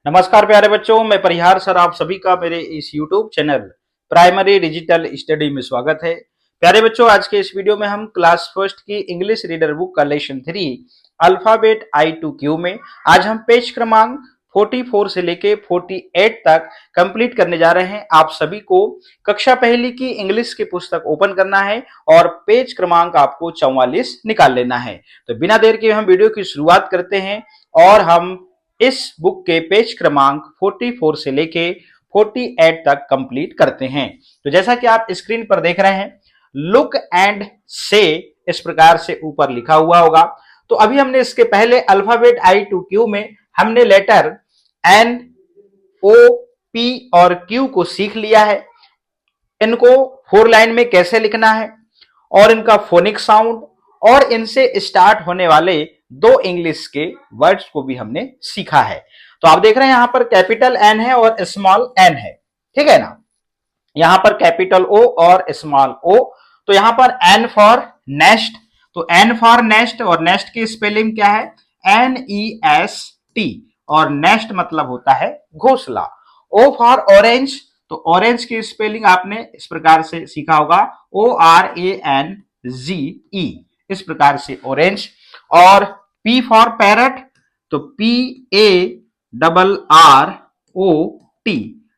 नमस्कार प्यारे बच्चों, मैं परिहार सर आप सभी का मेरे इस YouTube channel primary digital study में स्वागत है। प्यारे बच्चों, आज के इस वीडियो में हम क्लास फर्स्ट की इंग्लिश रीडर बुक का lesson 3 alphabet I to Q में आज हम पेज क्रमांक 44 से लेके 48 तक कंप्लीट करने जा रहे हैं। आप सभी को कक्षा पहली की इंग्लिश की पुस्तक ओपन करना है और पेज क्रमांक आपको 44 निकाल लेना है। तो बिना देर के हम वीडियो की शुरुआत करते हैं और हम इस बुक के पेज क्रमांक 44 से लेके 48 तक कंप्लीट करते हैं। तो जैसा कि आप स्क्रीन पर देख रहे हैं, लुक एंड से इस प्रकार से ऊपर लिखा हुआ होगा। तो अभी हमने इसके पहले अल्फाबेट I to Q में हमने लेटर N, O, P और Q को सीख लिया है। इनको 4 लाइन में कैसे लिखना है और इनका फोनिक साउंड और इनसे स्टार्ट होने वाले 2 इंग्लिश के वर्ड्स को भी हमने सीखा है। तो आप देख रहे हैं यहां पर कैपिटल एन है और स्मॉल एन है, ठीक है ना। यहां पर कैपिटल ओ और स्मॉल ओ। तो यहां पर एन फॉर नेस्ट, तो एन फॉर नेस्ट और नेस्ट की स्पेलिंग क्या है? NEST और नेस्ट मतलब होता है घोंसला। ओ फॉर ऑरेंज, तो ऑरेंज की स्पेलिंग आपने इस प्रकार से सीखा होगा, ORANGE, इस प्रकार से ऑरेंज। और P फॉर पैरट, तो PARROT,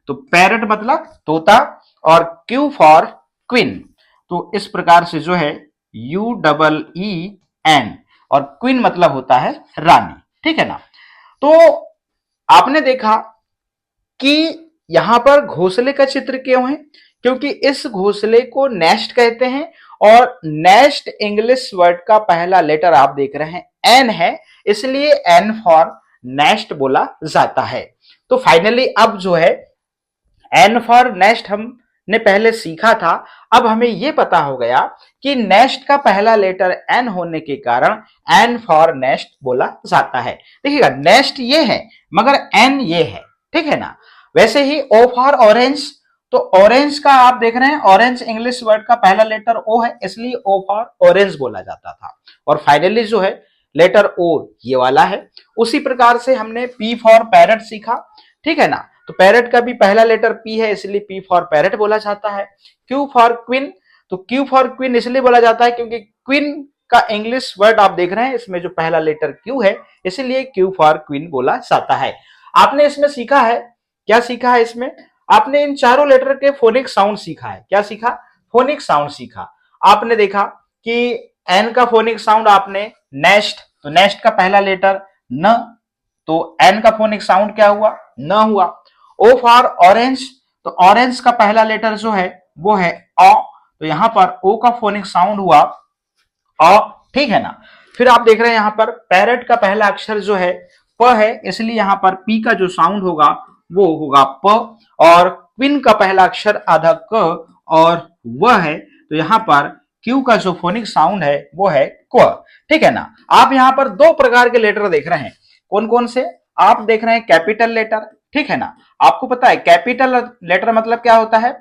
तो पैरट मतलब तोता। और Q फॉर क्वीन, तो इस प्रकार से जो है UEEN और क्वीन मतलब होता है रानी, ठीक है ना। तो आपने देखा कि यहां पर घोंसले का चित्र क्यों है? क्योंकि इस घोंसले को नेस्ट कहते हैं और नेस्ट इंग्लिश वर्ड का पहला लेटर आप देख रहे हैं एन है, इसलिए एन फॉर नेस्ट बोला जाता है। तो फाइनली अब जो है एन फॉर नेस्ट हमने पहले सीखा था, अब हमें यह पता हो गया कि नेस्ट का पहला लेटर एन होने के कारण एन फॉर नेस्ट बोला जाता है। देखिएगा, नेस्ट ये है मगर एन ये है, ठीक है ना। वैसे ही ओ फॉर ऑरेंज, तो ऑरेंज का आप देख रहे हैं ऑरेंज इंग्लिश वर्ड का पहला लेटर ओ है, इसलिए ओ फॉर ऑरेंज बोला जाता था। और फाइनली जो है लेटर ओ ये वाला है। उसी प्रकार से हमने पी फॉर पैरट सीखा, ठीक है ना। तो पैरट का भी पहला लेटर पी है, इसलिए पी फॉर पैरट बोला जाता है। क्यू फॉर क्वीन, तो क्यू फॉर क्वीन इसलिए बोला जाता है क्योंकि क्वीन का इंग्लिश वर्ड आप देख रहे हैं इसमें जो पहला लेटर क्यू है, इसलिए क्यू फॉर क्वीन बोला जाता है। आपने इसमें सीखा है, क्या सीखा है इसमें? आपने इन चारों लेटर के फोनिक साउंड सीखा है। क्या सीखा? फोनिक साउंड सीखा। आपने देखा कि एन का फोनिक साउंड आपने नेस्ट, तो नेस्ट का पहला लेटर न, तो एन का फोनिक साउंड क्या हुआ? न हुआ। ओ फॉर ऑरेंज, तो ऑरेंज का पहला लेटर जो है वो है ओ, तो यहां पर ओ का फोनिक साउंड हुआ अ, ठीक है ना। फिर आप देख रहे हैं यहां पर पैरट का पहला अक्षर जो है प है, इसलिए यहां पर पी का जो साउंड होगा वो होगा प। और क्वीन का पहला अक्षर आधा क और व है, तो यहां पर क्यू का जो फोनिक साउंड है वो है क्व, ठीक है ना। आप यहां पर 2 प्रकार के लेटर देख रहे हैं, कौन कौन से? आप देख रहे हैं कैपिटल लेटर, ठीक है ना। आपको पता है कैपिटल लेटर मतलब क्या होता है?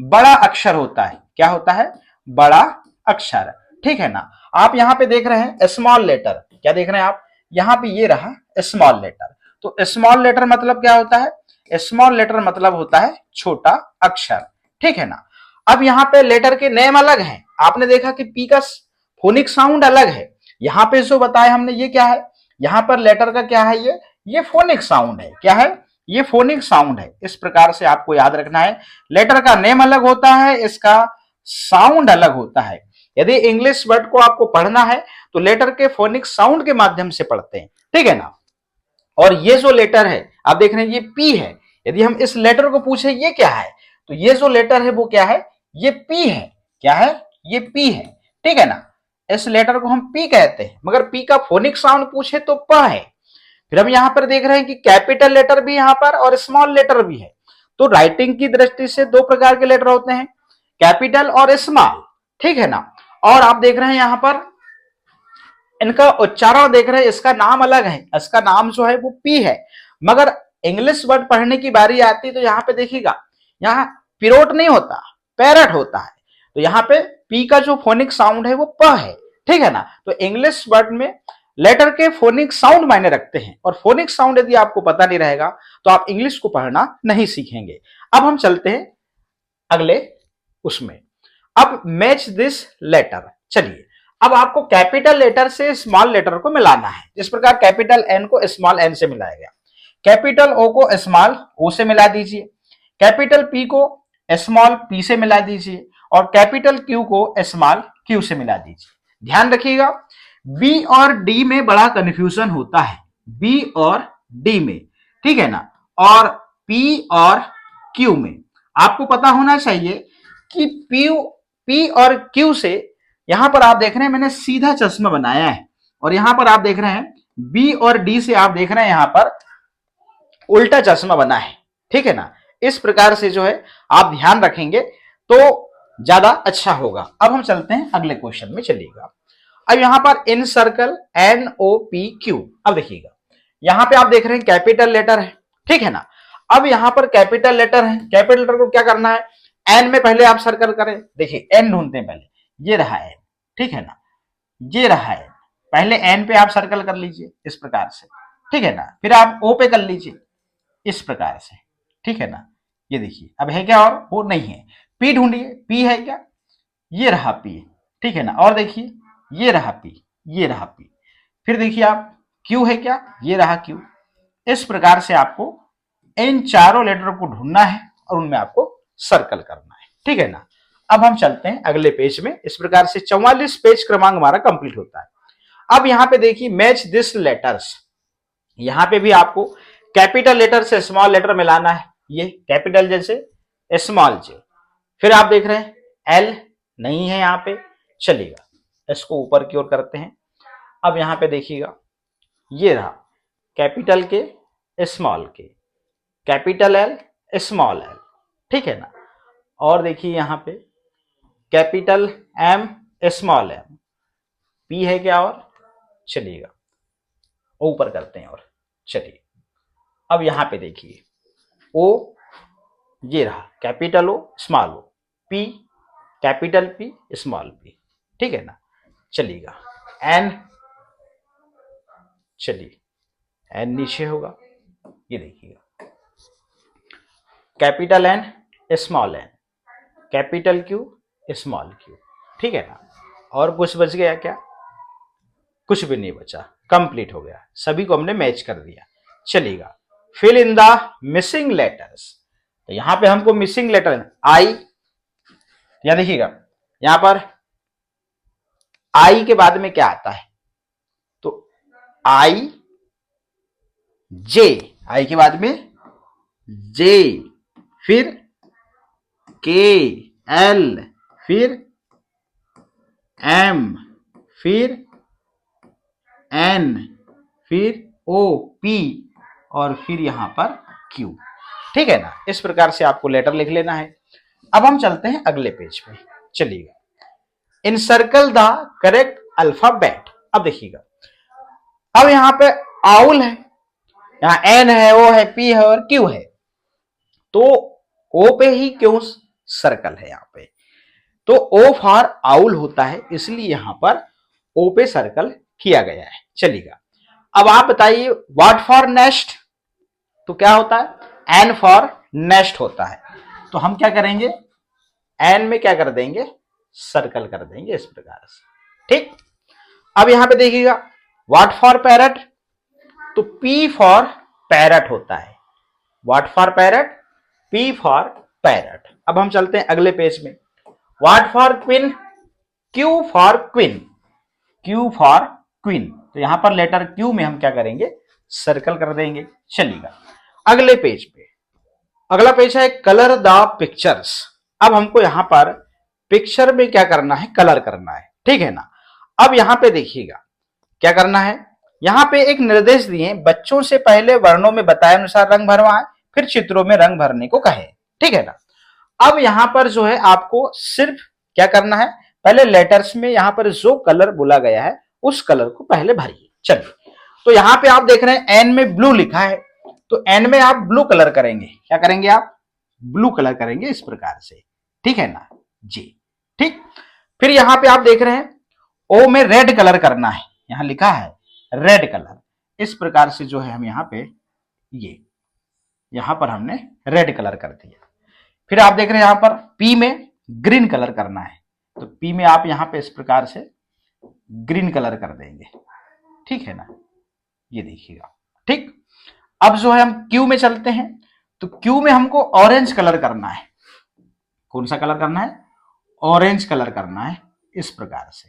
बड़ा अक्षर होता है। क्या होता है? बड़ा अक्षर, ठीक है ना। आप यहां पे देख रहे हैं स्मॉल लेटर, क्या देख रहे हैं आप? यहां पे ये रहा स्मॉल लेटर। तो स्मॉल लेटर मतलब क्या होता है? स्मॉल लेटर मतलब होता है छोटा अक्षर, ठीक है ना। अब यहां पे लेटर के नेम अलग हैं। आपने देखा कि पी का फोनिक साउंड अलग है। यहां पे जो बताया हमने ये क्या है? यहां पर लेटर का क्या है? ये फोनिक साउंड है। क्या है? ये फोनिक साउंड है। इस प्रकार से आपको याद रखना है, लेटर का नेम अलग होता है, इसका साउंड अलग होता है। यदि इंग्लिश वर्ड को आपको पढ़ना है तो लेटर के फोनिक साउंड के माध्यम से पढ़ते हैं, ठीक है ना। और ये जो लेटर है आप देख रहे हैं ये पी है। यदि हम इस लेटर को पूछे ये क्या है, तो ये जो लेटर है वो क्या है? ये पी है। क्या है? ये पी है, ठीक है ना। इस लेटर को हम पी कहते हैं, मगर पी का फोनिक साउंड पूछे तो प है। फिर हम यहां पर देख रहे हैं कि कैपिटल लेटर भी यहां पर और स्मॉल लेटर भी है। तो राइटिंग की दृष्टि से 2 प्रकार के लेटर होते हैं, कैपिटल और स्मॉल, ठीक है ना। और आप देख रहे हैं यहां पर इनका उच्चारण देख रहे हैं, इसका नाम अलग है, इसका नाम जो है वो पी है। मगर इंग्लिश वर्ड पढ़ने की बारी आती है तो यहां पे देखिएगा, यहां पिरोट नहीं होता, पैरट होता है। तो यहां पे पी का जो फोनिक साउंड है वो प है, ठीक है ना। तो इंग्लिश वर्ड में लेटर के फोनिक साउंड मायने रखते हैं, और फोनिक साउंड यदि आपको पता नहीं रहेगा तो आप इंग्लिश को पढ़ना नहीं सीखेंगे। अब हम चलते हैं अगले उसमें। अब मैच दिस लेटर, चलिए अब आपको कैपिटल लेटर से स्मॉल लेटर को मिलाना है। जिस प्रकार कैपिटल एन को स्मॉल एन से मिलाया गया, कैपिटल ओ को स्मॉल ओ से मिला दीजिए, कैपिटल पी को स्मॉल पी से मिला दीजिए, और कैपिटल क्यू को स्मॉल क्यू से मिला दीजिए। ध्यान रखिएगा, बी और डी में बड़ा कंफ्यूजन होता है, बी और डी में, ठीक है ना, और पी और क्यू में। आपको पता होना चाहिए कि पी और क्यू से, यहां पर आप देख रहे हैं मैंने सीधा चश्मा बनाया है, और यहां पर आप देख रहे हैं बी और डी से आप देख रहे हैं यहां पर उल्टा चश्मा बना है, ठीक है ना। इस प्रकार से जो है आप ध्यान रखेंगे तो ज्यादा अच्छा होगा। अब हम चलते हैं अगले क्वेश्चन में, चलिएगा। अब यहां पर इन सर्कल NOPQ, अब देखिएगा यहां पे आप देख रहे हैं कैपिटल लेटर है, ठीक है ना। अब यहां पर कैपिटल लेटर है, कैपिटल लेटर को क्या करना है, एन में पहले आप सर्कल करें। देखिए एन ढूंढते हैं पहले, ये रहा एन, ठीक है ना, ये रहा एन, पहले एन पे आप सर्कल कर लीजिए इस प्रकार से, ठीक है ना। फिर आप ओ पे कर लीजिए इस प्रकार से, ठीक है ना। ये देखिए अब है क्या, और वो नहीं है। पी ढूंढिए, पी है क्या, ये रहा पी, ठीक है ना। और देखिए ये रहा पी, ये रहा पी। फिर देखिए आप क्यू है क्या, ये रहा क्यू। इस प्रकार से आपको इन चारों लेटर को ढूंढना है और उनमें आपको सर्कल करना है, ठीक है ना। अब हम चलते हैं अगले पेज में। इस प्रकार से 44 पेज क्रमांक हमारा कंप्लीट होता है। अब यहां पे देखिए मैच दिस लेटर्स, यहां पे भी आपको कैपिटल लेटर से स्मॉल लेटर मिलाना है, ये कैपिटल जैसे स्मॉल जे। फिर आप देख रहे हैं एल नहीं है यहां पे, चलिएगा इसको ऊपर की ओर करते हैं। अब यहां पे देखिएगा ये रहा कैपिटल के स्मॉल के, कैपिटल एल स्मॉल एल, ठीक है ना। और देखिए यहां पे capital M small M, P है क्या, और चलिएगा ऊपर करते हैं, और चलिए अब यहां पे देखिए ओ, ये रहा capital O small O, P capital P small P, ठीक है ना। चलिएगा एन, चलिए एन नीचे होगा, ये देखिएगा capital N small N, capital Q small Q, ठीक है ना। और कुछ बच गया क्या, कुछ भी नहीं बचा, कंप्लीट हो गया, सभी को हमने मैच कर दिया। चलिएगा fill in the missing letters, तो यहां पे हमको मिसिंग लेटर आई, या देखिएगा यहां पर आई के बाद में क्या आता है, तो आई जे, आई के बाद में जे, फिर के एल, फिर एम, फिर एन, फिर ओ पी, और फिर यहां पर क्यू, ठीक है ना। इस प्रकार से आपको लेटर लिख लेना है। अब हम चलते हैं अगले पेज पे, चलिएगा इनसर्कल द करेक्ट अल्फाबेट। अब देखिएगा अब यहां पे आउल है, यहां एन है, ओ है, पी है और क्यू है, तो ओ पे ही क्यों सर्कल है यहां पे, तो ओ फॉर आउल होता है, इसलिए यहां पर ओ पे सर्कल किया गया है। चलिएगा अब आप बताइए व्हाट फॉर नेस्ट, तो क्या होता है, एन फॉर नेस्ट होता है, तो हम क्या करेंगे एन में क्या कर देंगे, सर्कल कर देंगे इस प्रकार से, ठीक। अब यहां पे देखिएगा व्हाट फॉर पैरट, तो पी फॉर पैरट होता है, what for parrot, P for parrot. अब हम चलते हैं अगले पेज में, what for queen, Q for queen, Q for queen, तो यहां पर लेटर क्यू में हम क्या करेंगे, सर्कल कर देंगे। चलिएगा अगले पेज पे, अगला पेज है कलर द पिक्चर्स। अब हमको यहां पर पिक्चर में क्या करना है, कलर करना है, ठीक है ना। अब यहां पे देखिएगा क्या करना है, यहां पे एक निर्देश दिए, बच्चों से पहले वर्णों में बताए अनुसार रंग भरवाएं, फिर चित्रों में रंग भरने को कहे, ठीक है ना। अब यहां पर जो है आपको सिर्फ क्या करना है, पहले लेटर्स में यहां पर जो कलर बोला गया है उस कलर को पहले भरिए। चलिए तो यहां पे आप देख रहे हैं एन में ब्लू लिखा है, तो एन में आप ब्लू कलर करेंगे, क्या करेंगे आप, ब्लू कलर करेंगे इस प्रकार से, ठीक है ना जी, ठीक। फिर यहां पे आप देख रहे हैं ओ में रेड कलर करना है, यहां लिखा है रेड कलर, इस प्रकार से जो है हम यहाँ पे यहां पर हमने रेड कलर कर दिया। फिर आप देख रहे हैं यहां पर पी में ग्रीन कलर करना है, तो पी में आप यहां पे इस प्रकार से ग्रीन कलर कर देंगे, ठीक है ना, ये देखिएगा। ठीक, अब जो है हम क्यू में चलते हैं, तो क्यू में हमको ऑरेंज कलर करना है। कौन सा कलर करना है? ऑरेंज कलर करना है, इस प्रकार से,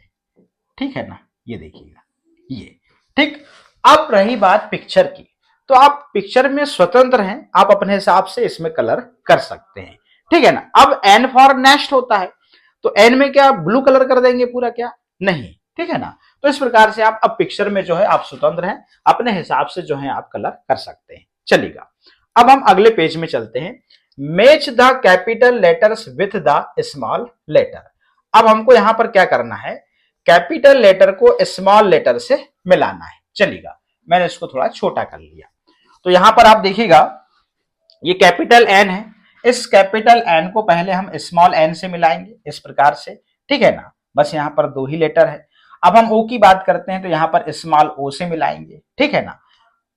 ठीक है ना, ये देखिएगा ये। ठीक, अब रही बात पिक्चर की, तो आप पिक्चर में स्वतंत्र हैं, आप अपने हिसाब से इसमें कलर कर सकते हैं, ठीक है ना। अब एन फॉर नेक्स्ट होता है, तो एन में क्या ब्लू कलर कर देंगे पूरा? क्या नहीं, ठीक है ना। तो इस प्रकार से आप अब पिक्चर में जो है आप स्वतंत्र हैं, अपने हिसाब से जो है आप कलर कर सकते हैं। चलिएगा, अब हम अगले पेज में चलते हैं। Match the capital letters with the small letter. अब हमको यहां पर क्या करना है? कैपिटल लेटर को स्मॉल लेटर से मिलाना है। चलिएगा, मैंने इसको थोड़ा छोटा कर लिया, तो यहां पर आप देखिएगा ये कैपिटल एन है, इस कैपिटल एन को पहले हम स्मॉल एन से मिलाएंगे, इस प्रकार से, ठीक है ना। बस यहां पर दो ही लेटर है। अब हम ओ की बात करते हैं, तो यहां पर स्मॉल ओ से मिलाएंगे, ठीक है ना।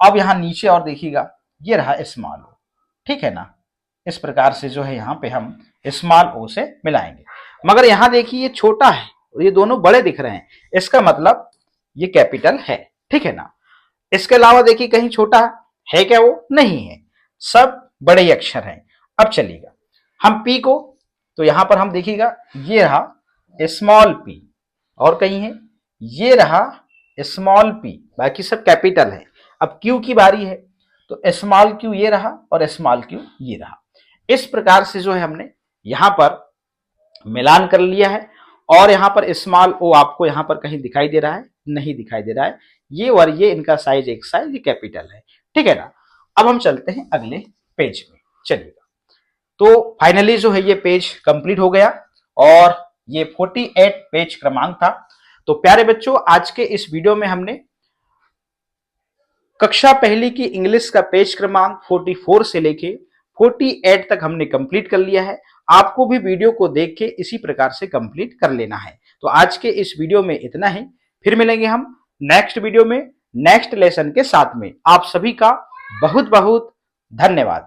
अब यहां नीचे और देखिएगा, ये रहा स्मॉल ओ, ठीक है ना। इस प्रकार से जो है यहां पे हम स्मॉल ओ से मिलाएंगे, मगर यहां देखिए ये छोटा है और ये दोनों बड़े दिख रहे हैं, इसका मतलब ये कैपिटल है, ठीक है ना। इसके अलावा देखिए कहीं छोटा है क्या? वो नहीं है, सब बड़े ही अक्षर हैं। अब चलिएगा हम पी को, तो यहां पर हम देखिएगा ये रहा स्मॉल पी, और कहीं है ये रहा स्मॉल पी, बाकी सब कैपिटल है। अब क्यू की बारी है, तो स्मॉल क्यू ये रहा और स्मॉल क्यू ये रहा। इस प्रकार से जो है हमने यहां पर मिलान कर लिया है, और यहां पर स्मॉल ओ आपको यहां पर कहीं दिखाई दे रहा है? नहीं दिखाई दे रहा है, ये और ये इनका साइज एक साइज, ये कैपिटल है, ठीक है ना। अब हम चलते हैं अगले पेज में। चलिएगा, तो फाइनली जो है ये पेज कंप्लीट हो गया, और ये 48 पेज क्रमांक था। तो प्यारे बच्चों, आज के इस वीडियो में हमने कक्षा पहली की इंग्लिश का पेज क्रमांक 44 से लेके 48 तक हमने कंप्लीट कर लिया है। आपको भी वीडियो को देख के इसी प्रकार से कंप्लीट कर लेना है। तो आज के इस वीडियो में इतना ही, फिर मिलेंगे हम नेक्स्ट वीडियो में नेक्स्ट लेसन के साथ में। आप सभी का बहुत बहुत धन्यवाद।